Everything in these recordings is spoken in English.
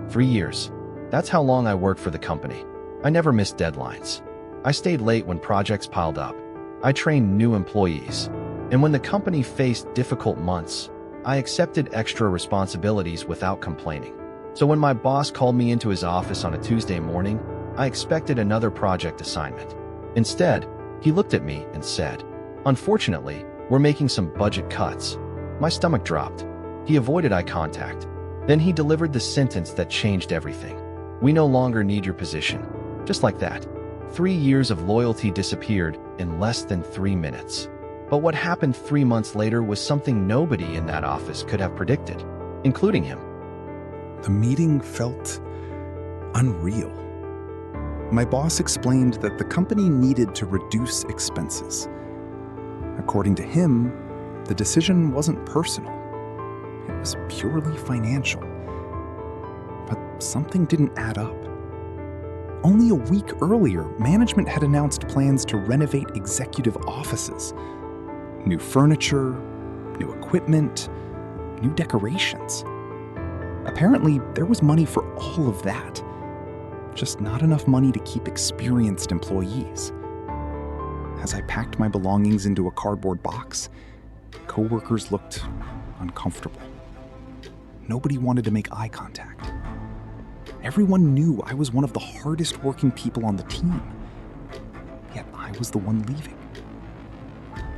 3 years. That's how long I worked for the company. I never missed deadlines. I stayed late when projects piled up. I trained new employees. And when the company faced difficult months, I accepted extra responsibilities without complaining. So when my boss called me into his office on a Tuesday morning, I expected another project assignment. Instead, he looked at me and said, "Unfortunately, we're making some budget cuts." My stomach dropped. He avoided eye contact. Then he delivered the sentence that changed everything. "We no longer need your position." Just like that. 3 years of loyalty disappeared in less than 3 minutes. But what happened 3 months later was something nobody in that office could have predicted, including him. The meeting felt unreal. My boss explained that the company needed to reduce expenses. According to him, the decision wasn't personal. It was purely financial. But something didn't add up. Only a week earlier, management had announced plans to renovate executive offices. New furniture, new equipment, new decorations. Apparently, there was money for all of that. Just not enough money to keep experienced employees. As I packed my belongings into a cardboard box, coworkers looked uncomfortable. Nobody wanted to make eye contact. Everyone knew I was one of the hardest working people on the team. Yet I was the one leaving.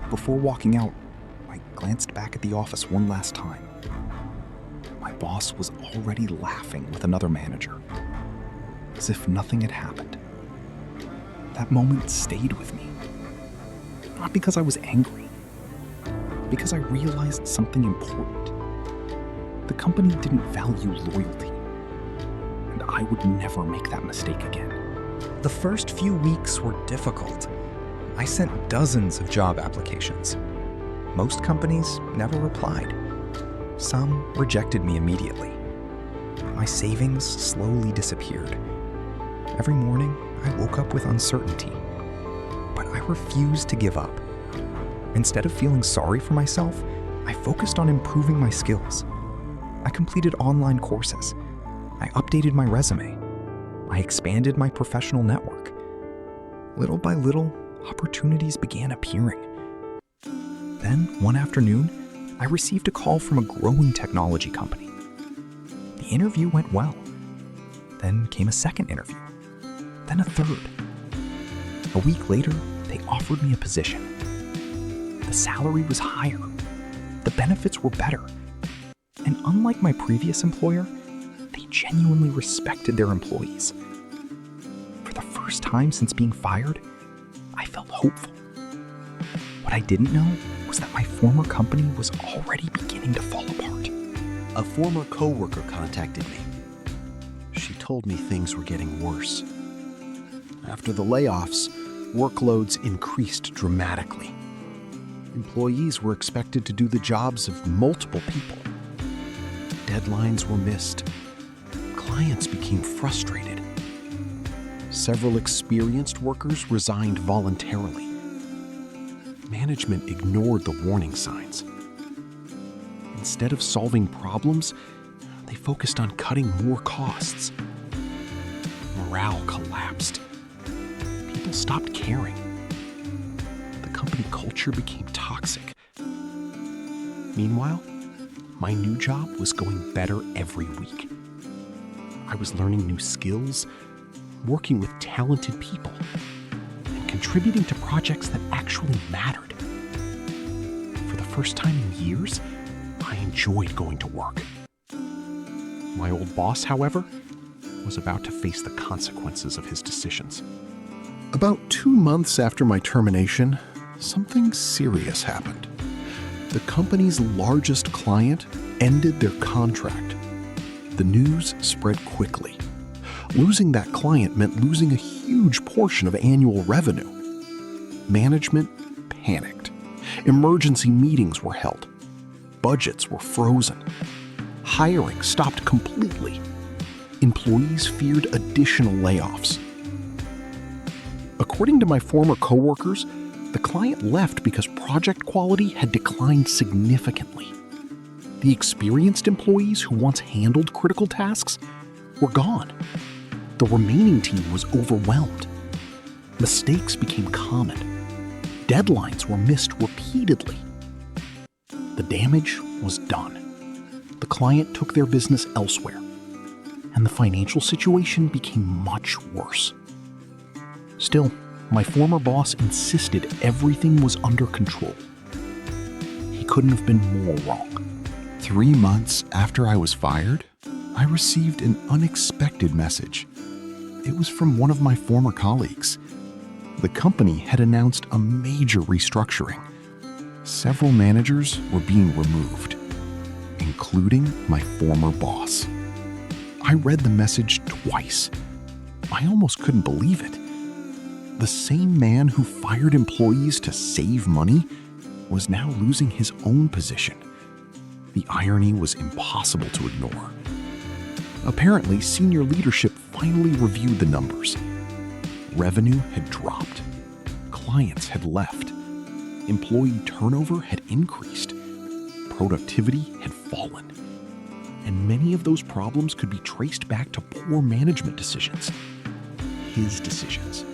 Before walking out, I glanced back at the office one last time. My boss was already laughing with another manager, as if nothing had happened. That moment stayed with me. Not because I was angry, because I realized something important. The company didn't value loyalty, and I would never make that mistake again. The first few weeks were difficult. I sent dozens of job applications. Most companies never replied. Some rejected me immediately. My savings slowly disappeared. Every morning, I woke up with uncertainty. But I refused to give up. Instead of feeling sorry for myself, I focused on improving my skills. I completed online courses. I updated my resume. I expanded my professional network. Little by little, opportunities began appearing. Then, one afternoon, I received a call from a growing technology company. The interview went well. Then came a second interview. Then a third. A week later, they offered me a position. The salary was higher. The benefits were better. And unlike my previous employer, they genuinely respected their employees. For the first time since being fired, I felt hopeful. What I didn't know was that my former company was already beginning to fall apart. A former coworker contacted me. She told me things were getting worse. After the layoffs, workloads increased dramatically. Employees were expected to do the jobs of multiple people. Deadlines were missed. Clients became frustrated. Several experienced workers resigned voluntarily. Management ignored the warning signs. Instead of solving problems, they focused on cutting more costs. Morale collapsed. People stopped caring. The company culture became toxic. Meanwhile, my new job was going better every week. I was learning new skills, working with talented people, and contributing to projects that actually mattered. For the first time in years, I enjoyed going to work. My old boss, however, was about to face the consequences of his decisions. About 2 months after my termination, something serious happened. The company's largest client ended their contract. The news spread quickly. Losing that client meant losing a huge portion of annual revenue. Management panicked. Emergency meetings were held. Budgets were frozen. Hiring stopped completely. Employees feared additional layoffs. According to my former coworkers, the client left because project quality had declined significantly. The experienced employees who once handled critical tasks were gone. The remaining team was overwhelmed. Mistakes became common. Deadlines were missed repeatedly. The damage was done. The client took their business elsewhere, and the financial situation became much worse. Still, my former boss insisted everything was under control. He couldn't have been more wrong. 3 months after I was fired, I received an unexpected message. It was from one of my former colleagues. The company had announced a major restructuring. Several managers were being removed, including my former boss. I read the message twice. I almost couldn't believe it. The same man who fired employees to save money was now losing his own position. The irony was impossible to ignore. Apparently, senior leadership finally reviewed the numbers. Revenue had dropped. Clients had left. Employee turnover had increased. Productivity had fallen. And many of those problems could be traced back to poor management decisions. His decisions.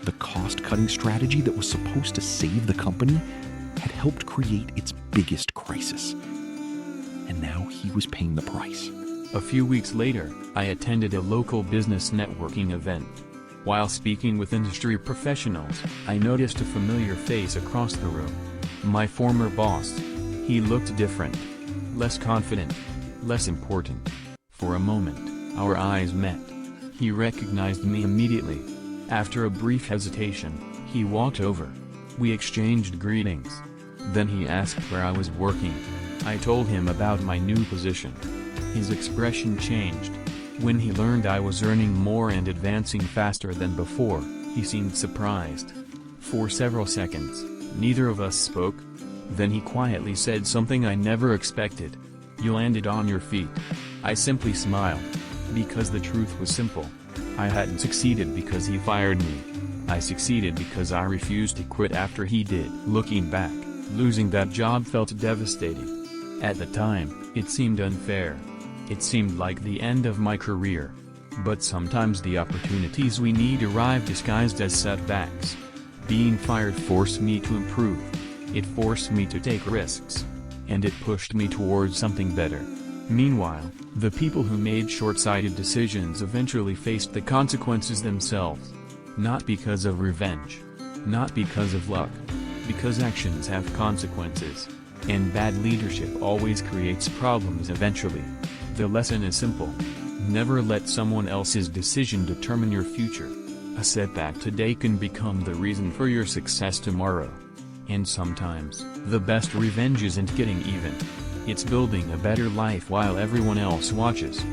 The cost-cutting strategy that was supposed to save the company had helped create its biggest crisis. And now he was paying the price. A few weeks later, I attended a local business networking event. While speaking with industry professionals, I noticed a familiar face across the room. My former boss. He looked different. Less confident. Less important. For a moment, our eyes met. He recognized me immediately. After a brief hesitation, he walked over. We exchanged greetings. Then he asked where I was working. I told him about my new position. His expression changed. When he learned I was earning more and advancing faster than before, he seemed surprised. For several seconds, neither of us spoke. Then he quietly said something I never expected. "You landed on your feet." I simply smiled. Because the truth was simple. I hadn't succeeded because he fired me. I succeeded because I refused to quit after he did. Looking back, losing that job felt devastating. At the time, it seemed unfair. It seemed like the end of my career. But sometimes the opportunities we need arrive disguised as setbacks. Being fired forced me to improve. It forced me to take risks. And it pushed me towards something better. Meanwhile, the people who made short-sighted decisions eventually faced the consequences themselves. Not because of revenge. Not because of luck. Because actions have consequences. And bad leadership always creates problems eventually. The lesson is simple. Never let someone else's decision determine your future. A setback today can become the reason for your success tomorrow. And sometimes, the best revenge isn't getting even. It's building a better life while everyone else watches.